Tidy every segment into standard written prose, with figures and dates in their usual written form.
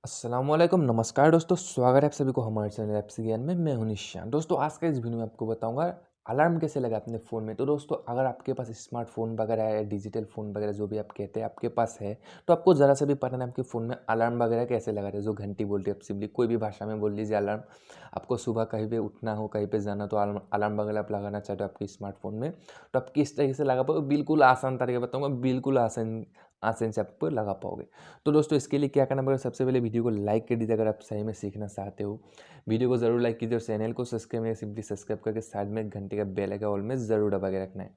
अस्सलामुअलैकुम, नमस्कार दोस्तों। स्वागत है आप सभी को हमारे चैनल ऐप्सगियान में। मैं हूं निशान। दोस्तों आज का इस वीडियो में आपको बताऊंगा अलार्म कैसे लगा अपने फ़ोन में। तो दोस्तों अगर आपके पास स्मार्टफोन वगैरह है, डिजिटल फ़ोन वगैरह जो भी आप कहते हैं आपके पास है, तो आपको ज़रा सा भी पता नहीं आपके फ़ोन में अलार्म वगैरह कैसे लगा रहे हैं। जो घंटी बोलते हैं, आप सिंपली कोई भी भाषा में बोल लीजिए अलार्म। आपको सुबह कहीं पे उठना हो, कहीं पे जाना, तो अलार्म वगैरह आप लगाना चाहते हो आपके स्मार्टफोन में, तो आप किस तरीके से लगा पाओगे, बिल्कुल आसान तरीका बताऊँगा। बिल्कुल आसान आसान से आप लगा पाओगे। तो दोस्तों इसके लिए क्या करना पड़ेगा, सबसे पहले वीडियो को लाइक कर दीजिए अगर आप सही में सीखना चाहते हो। वीडियो को ज़रूर लाइक कीजिए और चैनल को सब्सक्राइब में सिंपली सब्सक्राइब करके साइड में एक घंटे का बेल आइकन ऑल में ज़रूर दबा के रखना है।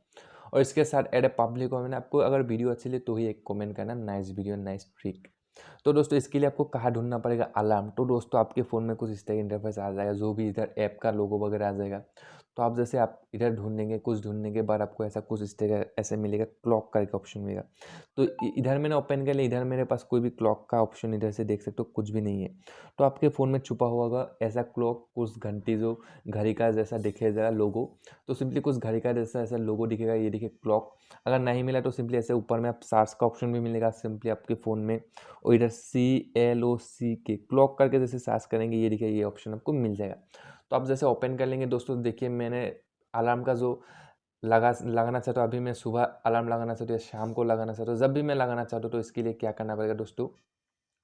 और इसके साथ ऐड ए पब्लिक कमेंट, आपको अगर वीडियो अच्छी लगे तो ही एक कमेंट करना, नाइस वीडियो नाइस ट्रिक। तो दोस्तों इसके लिए आपको कहाँ ढूंढना पड़ेगा अलार्म। तो दोस्तों आपके फ़ोन में कुछ इस तरह इंटरफेस आ जाएगा, जो भी इधर ऐप का लोगो वगैरह आ जाएगा। तो आप जैसे आप इधर ढूंढेंगे, कुछ ढूंढने के बाद आपको ऐसा कुछ इस तरह ऐसे मिलेगा, क्लॉक का एक ऑप्शन मिलेगा। तो इधर मैंने ओपन कर लिया, इधर मेरे पास कोई भी क्लॉक का ऑप्शन इधर से देख सकते हो कुछ भी नहीं है। तो आपके फ़ोन में छुपा हुआ होगा ऐसा क्लॉक, कुछ घंटी जो घड़ी का जैसा दिखेगा लोगो। तो सिंपली कुछ घड़ी का जैसा ऐसा लोगो दिखेगा, ये देखिए क्लॉक। अगर नहीं मिला तो सिंपली ऐसे ऊपर में आप सार्स का ऑप्शन भी मिलेगा सिंपली आपके फ़ोन में, और इधर CLOCK क्लॉक करके जैसे सर्च करेंगे, ये देखिए ये ऑप्शन आपको मिल जाएगा। तो आप जैसे ओपन कर लेंगे दोस्तों, देखिए मैंने अलार्म का जो लगाना चाहता हूँ, अभी मैं सुबह अलार्म लगाना चाहता हूँ या शाम को लगाना चाहता हूँ, जब भी मैं लगाना चाहता हूँ। तो इसके लिए क्या करना पड़ेगा दोस्तों,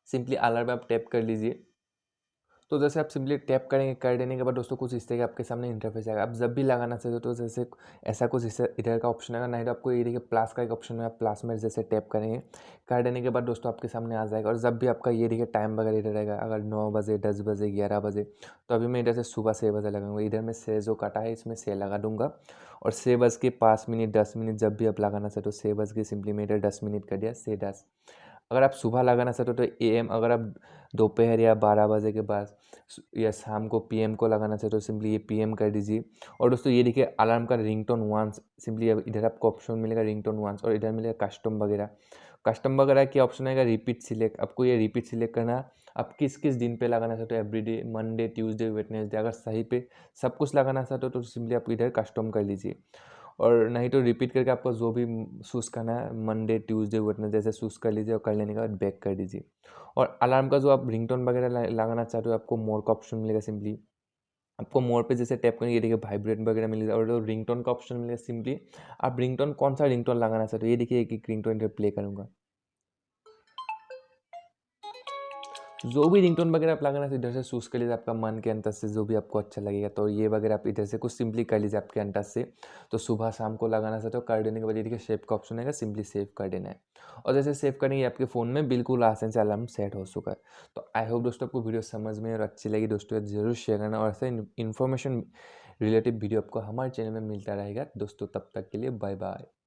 सिंपली अलार्म आप टैप कर लीजिए। तो जैसे आप सिंपली टैप करेंगे, कर देने के बाद दोस्तों कुछ इस तरह का आपके सामने इंटरफेस आएगा। आप जब भी लगाना चाहते हो तो जैसे ऐसा कुछ इधर का ऑप्शन आएगा, नहीं तो आपको ये देखिए प्लस का एक ऑप्शन है, प्लस में जैसे टैप करेंगे, कर देने के बाद दोस्तों आपके सामने आ जाएगा। और जब भी आपका ये देखिए टाइम वगैरह इधर रहेगा, अगर 9 बजे 10 बजे 11 बजे, तो अभी मैं इधर से सुबह 6 बजे लगाऊंगा। इधर में 6 जो कटा है इसमें 6 लगा दूंगा, और 6 बज के 5 मिनट 10 मिनट जब भी आप लगाना चाहते हो, 6 बज के सिंपली मैं इधर 10 मिनट कर दिया, 6:10। अगर आप सुबह लगाना चाहते हो तो AM, अगर आप दोपहर या 12 बजे के बाद या शाम को PM को लगाना चाहते हो, सिंपली ये PM कर दीजिए। और दोस्तों ये देखिए अलार्म का रिंगटोन वंस, सिंपली अब इधर आपको ऑप्शन मिलेगा रिंगटोन वंस, और इधर मिलेगा कस्टम वगैरह। कस्टम वगैरह क्या ऑप्शन आएगा, रिपीट सिलेक्ट। आपको ये रिपीट सिलेक्ट करना, आप किस किस दिन पे लगाना चाहते हो, एवरीडे, मंडे, ट्यूसडे, वेडनेसडे। अगर सही पे सब कुछ लगाना चाहते हो तो सिंपली आप इधर कस्टम कर लीजिए, और नहीं तो रिपीट करके आपको जो भी चूज़ करना है, मंडे ट्यूसडे वेडनेसडे जैसे चूज़ कर लीजिए, और कर लेने के बाद बैक कर दीजिए। और अलार्म का जो आप रिंगटोन वगैरह लगाना चाहते हो, आपको मोर का ऑप्शन मिलेगा। सिंपली आपको मोर पे जैसे टैप करेंगे, ये देखिए वाइब्रेट वगैरह मिलेगा, और जो रिंगटोन का ऑप्शन मिलेगा, सिंपली आप रिंगटोन कौन सा रिंगटोन लगाना चाहते हो, ये देखिए एक रिंगटोन इधर प्ले करूँगा। जो भी रिंगटोन वगैरह आप लगाना है इधर से चूज़ कर लीजिए, आपका मन के अंदर से जो भी आपको अच्छा लगेगा। तो ये वगैरह आप इधर से कुछ सिंपली कर लीजिए आपके अंदर से। तो सुबह शाम को लगाना चाहते हो, कर देने के बाद ये देखिए सेव का ऑप्शन आएगा, सिंपली सेव कर देना है। और जैसे सेव करेंगे आपके फ़ोन में बिल्कुल आसान से अलार्म सेट हो चुका है। तो आई होप दोस्तों आपको वीडियो समझ में और अच्छी लगी। दोस्तों ज़रूर शेयर करना, और ऐसे इन्फॉर्मेशन रिलेटेड वीडियो आपको हमारे चैनल में मिलता रहेगा दोस्तों। तब तक के लिए बाय बाय।